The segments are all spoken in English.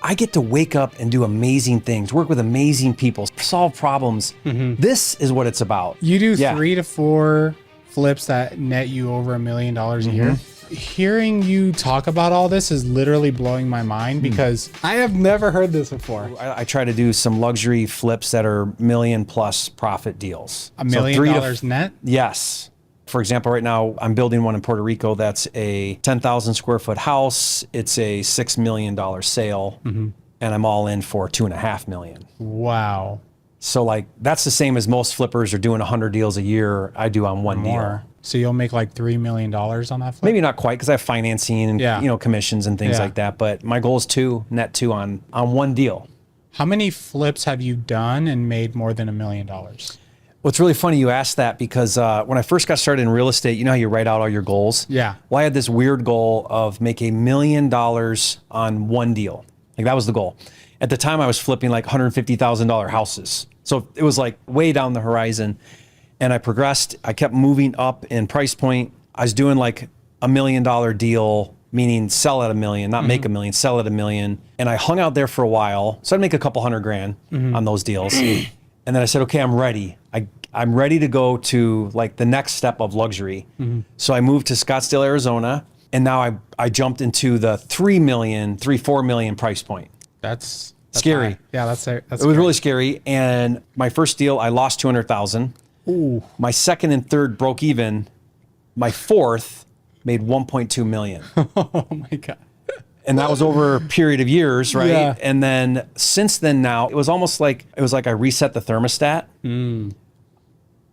I get to wake up and do amazing things, work with amazing people, solve problems. This is what it's about. You do 3 to 4 flips that net you over $1 million a year. Hearing you talk about all this is literally blowing my mind because I have never heard this before. I try to do some luxury flips that are $1 million plus profit deals. $1 million net? Yes. For example, right now I'm building one in Puerto Rico that's a 10,000 square foot house. It's a $6 million sale, and I'm all in for $2.5 million. Wow. So like that's the same as most flippers are doing 100 deals a year. I do on one deal. So you'll make like $3 million on that flip? Maybe not quite because I have financing and commissions and things like that. But my goal is net two on one deal. How many flips have you done and made more than $1 million? Well, it's really funny you asked that because when I first got started in real estate, you know how you write out all your goals? Yeah. Well, I had this weird goal of make $1 million on one deal. Like that was the goal. At the time I was flipping like $150,000 houses. So it was like way down the horizon. And I progressed. I kept moving up in price point. I was doing like $1 million deal, meaning sell at $1 million, not make $1 million, sell at $1 million. And I hung out there for a while. So I'd make a couple $100,000 on those deals. And then I said, okay, I'm ready. I'm ready to go to like the next step of luxury. So I moved to Scottsdale, Arizona. And now I jumped into the $4 million price point. That's scary. High. Yeah, that's it was really scary. And my first deal, I lost $200,000. Ooh. My second and third broke even. My fourth made 1.2 million. Oh my God. And that was over a period of years, right? Yeah. And then since then now, it was like I reset the thermostat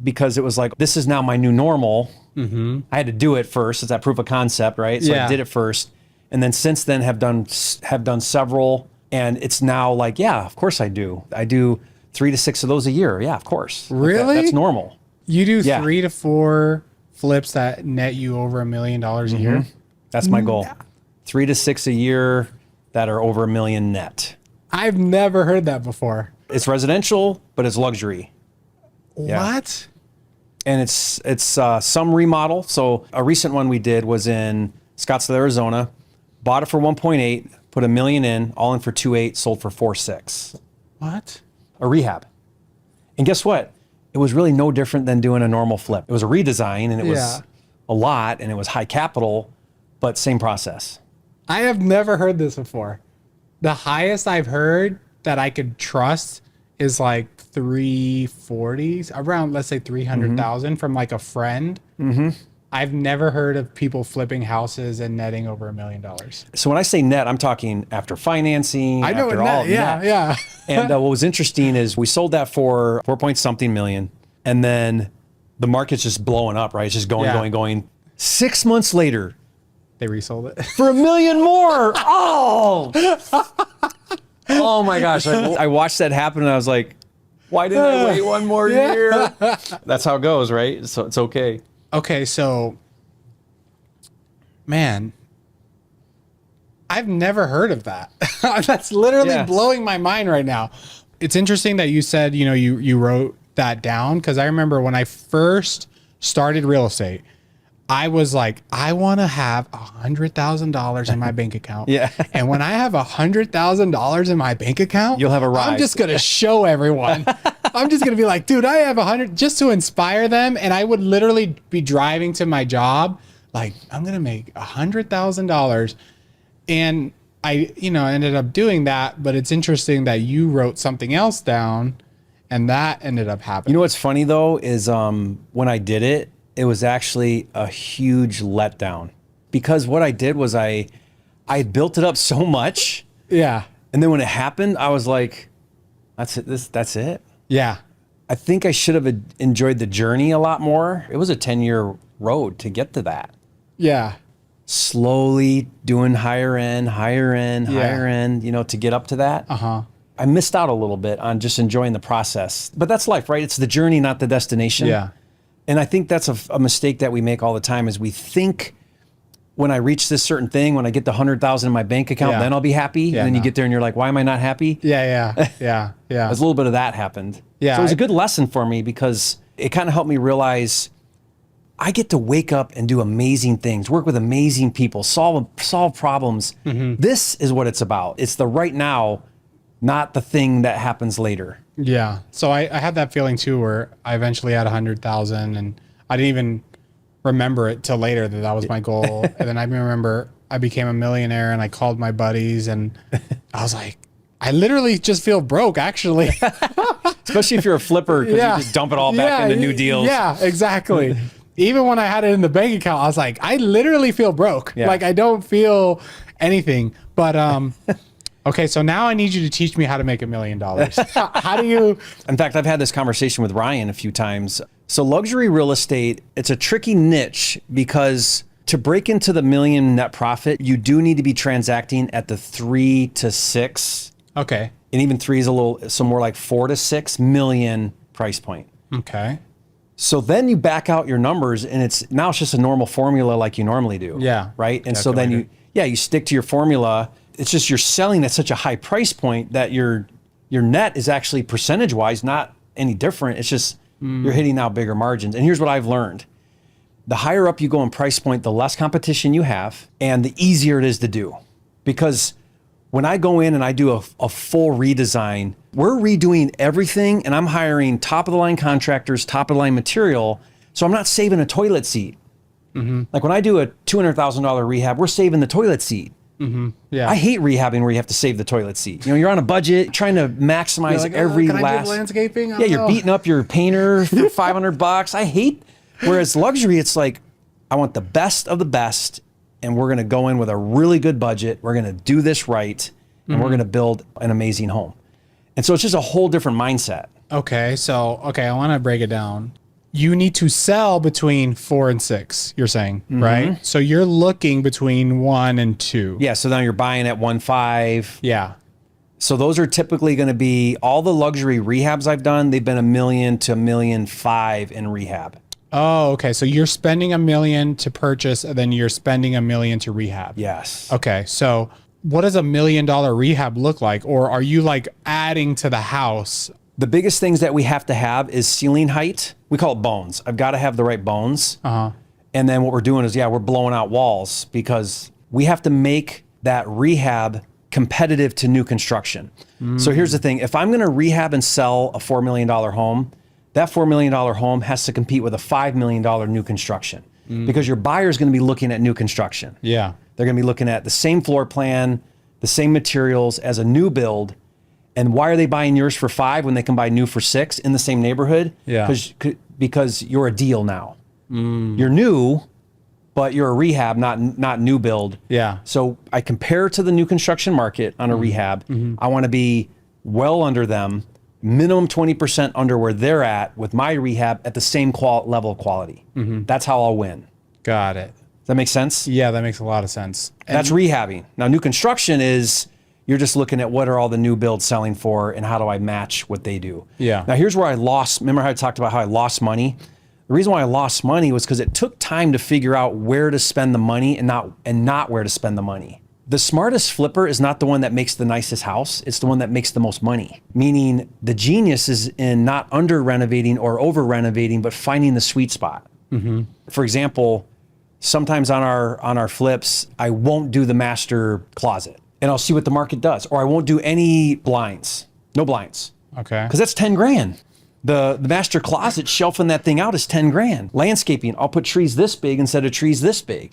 because it was like, this is now my new normal. I had to do it first. It's that proof of concept, right? So I did it first. And then since then have done several. And it's now like, yeah, of course I do. I do 3 to 6 of those a year. Yeah, of course. Really? That's normal. You do 3 to 4 flips that net you over $1 million a year? That's my goal. 3 to 6 a year that are over $1 million net. I've never heard that before. It's residential, but it's luxury. What? And it's some remodel. So a recent one we did was in Scottsdale, Arizona. Bought it for 1.8, put $1 million in, all in for 2.8, sold for 4.6. What? A rehab. And guess what? It was really no different than doing a normal flip. It was a redesign and it was a lot and it was high capital, but same process. I have never heard this before. The highest I've heard that I could trust is like 340, around, let's say 300,000 from like a friend. I've never heard of people flipping houses and netting over $1 million. So when I say net, I'm talking after financing. I know after net, all yeah, yeah. And what was interesting is we sold that for 4-point-something million. And then the market's just blowing up, right? It's just going. 6 months later, they resold it for $1 million more. Oh my gosh. I watched that happen and I was like, why didn't I wait one more year? That's how it goes, right? So it's okay. Okay, so, man, I've never heard of that. That's literally blowing my mind right now. It's interesting that you said, you wrote that down, because I remember when I first started real estate, I was like, I want to have $100,000 in my bank account. And when I have $100,000 in my bank account, you'll have a ride. I'm just going to show everyone. I'm just going to be like, dude, I have 100 just to inspire them. And I would literally be driving to my job. Like, I'm going to make $100,000. And I, ended up doing that. But it's interesting that you wrote something else down and that ended up happening. You know what's funny though, is when I did it, it was actually a huge letdown because what I did was I built it up so much. Yeah. And then when it happened, I was like, that's it. That's it. Yeah. I think I should have enjoyed the journey a lot more. It was a 10-year road to get to that. Yeah. Slowly doing higher end, to get up to that. I missed out a little bit on just enjoying the process, but that's life, right? It's the journey, not the destination. Yeah. And I think that's a mistake that we make all the time is we think when I reach this certain thing, when I get the 100,000 in my bank account, then I'll be happy. Yeah, and then you get there and you're like, why am I not happy? Yeah. There's a little bit of that happened. Yeah. So it was a good lesson for me because it kind of helped me realize I get to wake up and do amazing things, work with amazing people, solve problems. This is what it's about. It's the right now, not the thing that happens later. Yeah. So I had that feeling too, where I eventually had 100,000 and I didn't even remember it till later that was my goal. And then I remember I became a millionaire and I called my buddies and I was like, I literally just feel broke actually. Especially if you're a flipper, because you just dump it all back into new deals. Yeah, exactly. Even when I had it in the bank account, I was like, I literally feel broke. Yeah. Like I don't feel anything. But okay, so now I need you to teach me how to make $1 million. How do you? In fact, I've had this conversation with Ryan a few times. So luxury real estate, it's a tricky niche because to break into the million net profit, you do need to be transacting at the 3 to 6. Okay. And even 3 is a little, so more like 4 to 6 million price point. Okay. So then you back out your numbers and it's just a normal formula like you normally do. Yeah. Right. And so then you stick to your formula. It's just you're selling at such a high price point that your net is actually percentage wise not any different. It's just you're hitting now bigger margins. And here's what I've learned. The higher up you go in price point, the less competition you have and the easier it is to do. Because when I go in and I do a full redesign, we're redoing everything and I'm hiring top of the line contractors, top of the line material. So I'm not saving a toilet seat. Like when I do a $200,000 rehab, we're saving the toilet seat. Yeah. I hate rehabbing where you have to save the toilet seat. You know, you're on a budget trying to maximize every can I last do landscaping? Yeah, you're beating up your painter for $500. I hate, whereas luxury, it's like, I want the best of the best and we're going to go in with a really good budget. We're going to do this right and we're going to build an amazing home. And so it's just a whole different mindset. Okay. So, I want to break it down. You need to sell between 4 and 6, you're saying, right? So you're looking between 1 and 2. Yeah. So now you're buying at 1.5. Yeah. So those are typically going to be all the luxury rehabs I've done. They've been $1 million to $1.5 million in rehab. Oh, okay. So you're spending $1 million to purchase and then you're spending $1 million to rehab. Yes. Okay. So what does $1 million rehab look like? Or are you like adding to the house? The biggest things that we have to have is ceiling height. We call it bones. I've got to have the right bones. And then what we're doing is, we're blowing out walls because we have to make that rehab competitive to new construction. So here's the thing. If I'm going to rehab and sell a $4 million home, that $4 million home has to compete with a $5 million new construction because your buyer is going to be looking at new construction. Yeah. They're going to be looking at the same floor plan, the same materials as a new build. And why are they buying yours for 5 when they can buy new for 6 in the same neighborhood? Yeah. Because you're a deal now. You're new, but you're a rehab, not new build. Yeah. So I compare to the new construction market on a rehab. I want to be well under them, minimum 20% under where they're at with my rehab at the same level of quality. That's how I'll win. Got it. Does that make sense? Yeah, that makes a lot of sense. That's rehabbing. Now, new construction is you're just looking at what are all the new builds selling for and how do I match what they do. Yeah. Now, here's where I lost. Remember how I talked about how I lost money? The reason why I lost money was because it took time to figure out where to spend the money and not where to spend the money. The smartest flipper is not the one that makes the nicest house. It's the one that makes the most money. Meaning the genius is in not under renovating or over renovating, but finding the sweet spot. For example, sometimes on our flips, I won't do the master closet and I'll see what the market does. Or I won't do any blinds, no blinds. Okay. Because that's 10 grand. The master closet, shelving that thing out is 10 grand. Landscaping, I'll put trees this big instead of trees this big.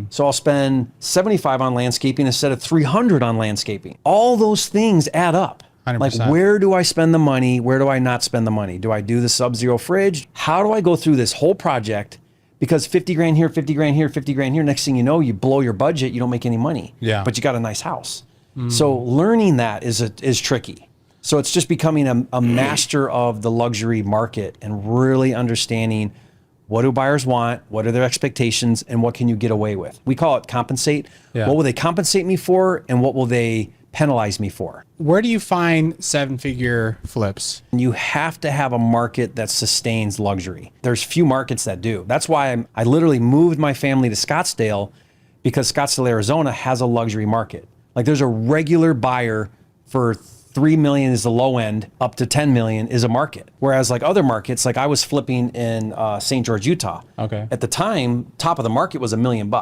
So I'll spend 75 on landscaping instead of 300 on landscaping. All those things add up. 100%. Like, where do I spend the money? Where do I not spend the money? Do I do the sub-zero fridge? How do I go through this whole project? Because 50 grand here, 50 grand here, 50 grand here. Next thing you know, you blow your budget. You don't make any money. Yeah. But you got a nice house. So learning that is tricky. So it's just becoming a master of the luxury market and really understanding what do buyers want, what are their expectations, and what can you get away with. We call it compensate. Yeah. What will they compensate me for, and what will they penalize me for? Where do you find 7-figure flips? You have to have a market that sustains luxury. There's few markets that do. That's why I literally moved my family to Scottsdale, because Scottsdale, Arizona has a luxury market. Like, there's a regular buyer for 3 million is the low end, up to 10 million is a market. Whereas like other markets, like I was flipping in St. George, Utah. Okay. At the time, top of the market was $1 million.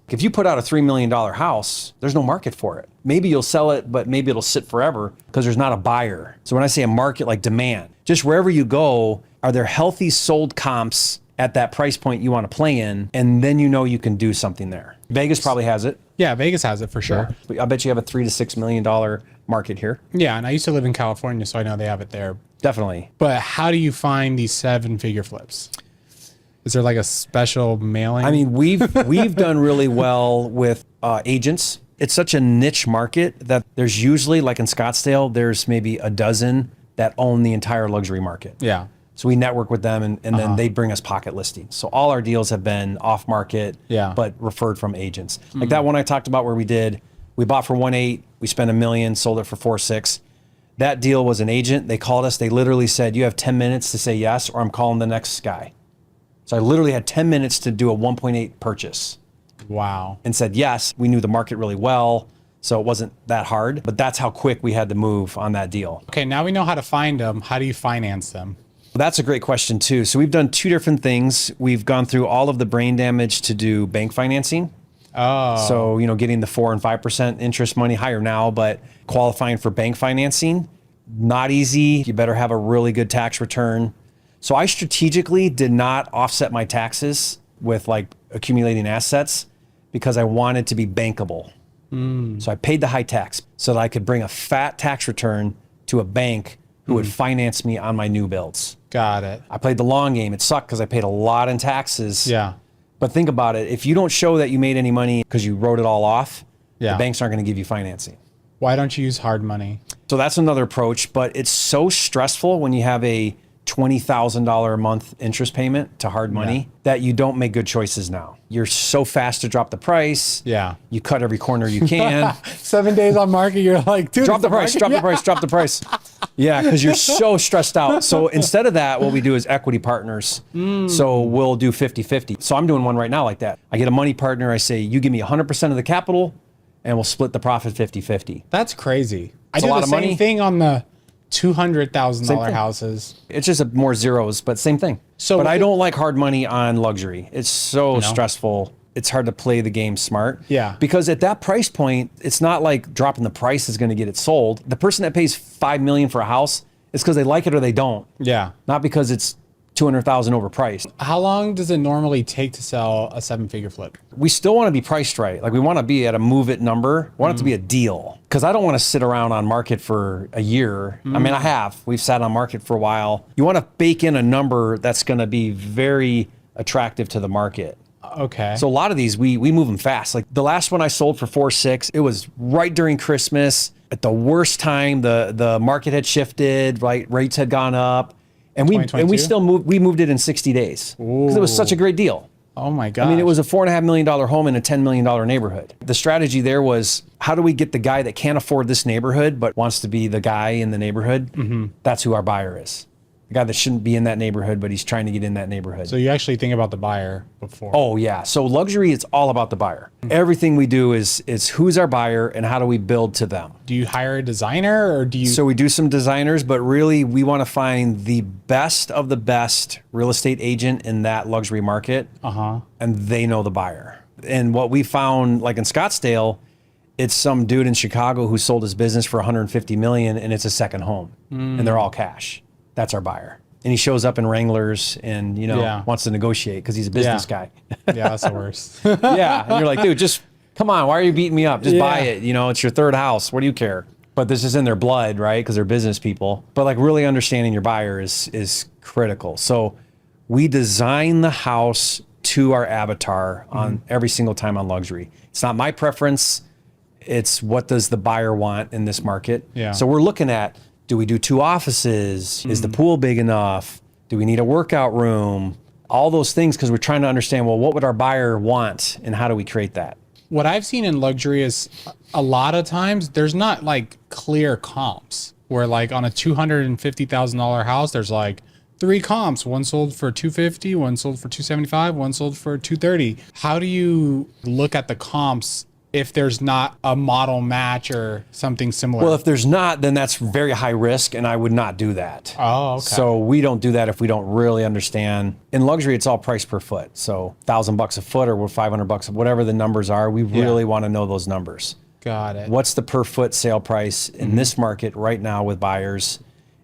If you put out a $3 million house, there's no market for it. Maybe you'll sell it, but maybe it'll sit forever because there's not a buyer. So when I say a market, like demand, just wherever you go, are there healthy sold comps at that price point you want to play in? And then you know you can do something there. Vegas probably has it. Yeah, Vegas has it for sure. I bet you have a $3 to $6 million market here. Yeah, and I used to live in California, so I know they have it there. Definitely. But how do you find these 7-figure flips? Is there like a special mailing? I mean, we've done really well with agents. It's such a niche market that there's usually, like in Scottsdale, there's maybe a dozen that own the entire luxury market. Yeah. So we network with them and then they bring us pocket listings. So all our deals have been off market, but referred from agents. Like that one I talked about where we bought for 1.8, we spent $1 million, sold it for 4.6. That deal was an agent. They called us. They literally said, you have 10 minutes to say yes, or I'm calling the next guy. So I literally had 10 minutes to do a 1.8 purchase. Wow. And said yes. We knew the market really well, so it wasn't that hard. But that's how quick we had to move on that deal. Okay, now we know how to find them. How do you finance them? That's a great question too. So we've done 2 different things. We've gone through all of the brain damage to do bank financing. Oh. So, getting the 4% and 5% interest money, higher now, but qualifying for bank financing, not easy. You better have a really good tax return. So I strategically did not offset my taxes with like accumulating assets because I wanted to be bankable. So I paid the high tax so that I could bring a fat tax return to a bank who would finance me on my new builds. Got it. I played the long game. It sucked because I paid a lot in taxes. Yeah. But think about it. If you don't show that you made any money because you wrote it all off, the banks aren't going to give you financing. Why don't you use hard money? So that's another approach, but it's so stressful when you have a $20,000 a month interest payment to hard money that you don't make good choices now. You're so fast to drop the price. Yeah. You cut every corner you can. 7 days on market, you're like, dude, drop the price, drop the price, drop the price. Yeah, because you're so stressed out. So instead of that, what we do is equity partners. So we'll do 50-50. So I'm doing one right now like that. I get a money partner. I say, you give me 100% of the capital and we'll split the profit 50-50. That's crazy. It's I do a lot the of same money. thing on the $200,000 thing. houses. It's just more zeros, but same thing. But I don't like hard money on luxury. It's so stressful. It's hard to play the game smart. Yeah. Because at that price point, it's not like dropping the price is going to get it sold. The person that pays $5 million for a house is because they like it or they don't. Yeah. Not because it's $200,000 overpriced. How long does it normally take to sell a 7-figure flip? We still want to be priced right. Like we want to be at a move it number. We want it to be a deal. Because I don't want to sit around on market for a year. I mean, we've sat on market for a while. You want to bake in a number that's going to be very attractive to the market. Okay. So a lot of these, we move them fast. Like the last one I sold for 4.6, it was right during Christmas at the worst time. The market had shifted, right? Rates had gone up. And we still moved it in 60 days because it was such a great deal. Oh my God. I mean, it was a $4.5 million home in a $10 million neighborhood. The strategy there was, how do we get the guy that can't afford this neighborhood but wants to be the guy in the neighborhood? That's who our buyer is. The guy that shouldn't be in that neighborhood, but he's trying to get in that neighborhood. So you actually think about the buyer before. Oh yeah. So luxury, it's all about the buyer. Everything we do is who's our buyer and how do we build to them. Do you hire a designer or do you? So we do some designers, but really we want to find the best of the best real estate agent in that luxury market. And they know the buyer. And what we found, like in Scottsdale, it's some dude in Chicago who sold his business for 150 million and it's a second home and they're all cash. That's our buyer. And he shows up in Wranglers and, wants to negotiate because he's a business guy. Yeah, that's the worst. Yeah. And you're like, dude, just come on. Why are you beating me up? Just buy it. It's your third house. What do you care? But this is in their blood, right? Because they're business people. But like really understanding your buyer is critical. So we design the house to our avatar on every single time on luxury. It's not my preference. It's what does the buyer want in this market? Yeah. So we're looking at, do we do 2 offices? Is the pool big enough? Do we need a workout room? All those things, because we're trying to understand, well, what would our buyer want and how do we create that? What I've seen in luxury is a lot of times there's not like clear comps where like on a $250,000 house, there's like 3 comps. One sold for $250, one sold for $275, one sold for $230. How do you look at the comps if there's not a model match or something similar? Well, if there's not, then that's very high risk, and I would not do that. Oh, okay. So we don't do that if we don't really understand. In luxury, it's all price per foot. So $1,000 a foot or $500, whatever the numbers are, we really want to know those numbers. Got it. What's the per foot sale price in this market right now with buyers?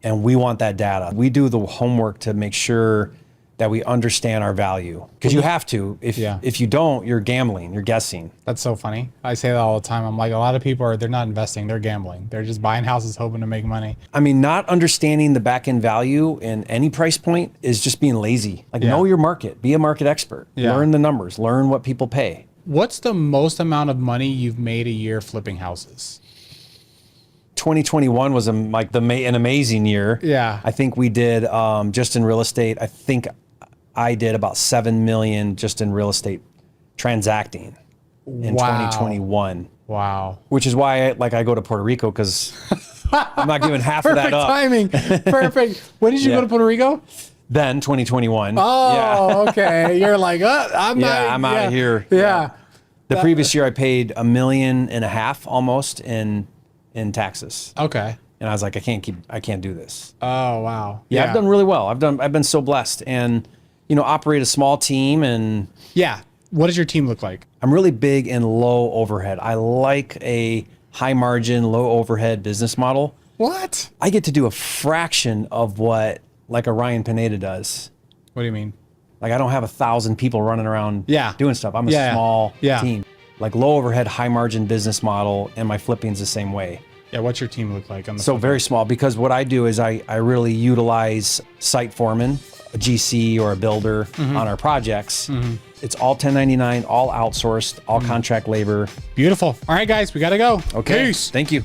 And we want that data. We do the homework to make sure that we understand our value, because you have to. If you don't, you're gambling, you're guessing. That's so funny. I say that all the time. I'm like, a lot of people they're not investing, they're gambling. They're just buying houses hoping to make money. I mean, not understanding the back end value in any price point is just being lazy. Like, know your market, be a market expert, learn the numbers, learn what people pay. What's the most amount of money you've made a year flipping houses? 2021 was an amazing year. Yeah. I think we did, just in real estate, I think I did about 7 million just in real estate transacting in 2021. Wow. Which is why I go to Puerto Rico, because I'm not giving half of that up. Timing. Perfect. When did you go to Puerto Rico? Then 2021. Oh, okay. You're like, I'm out of here. Yeah. The previous year I paid $1.5 million almost in taxes. Okay. And I was like, I can't do this. Oh, wow. Yeah, I've done really well. I've been so blessed, and operate a small team. And yeah. What does your team look like? I'm really big in low overhead. I like a high margin, low overhead business model. What? I get to do a fraction of what like a Ryan Pineda does. What do you mean? Like, I don't have 1,000 people running around doing stuff. I'm a small team. Like, low overhead, high margin business model, and my flipping's the same way. Yeah, what's your team look like? So very small, because what I do is I really utilize site foreman, a GC or a builder on our projects. It's all 1099, all outsourced, all contract labor. Beautiful. All right, guys, we got to go. Okay. Peace. Thank you.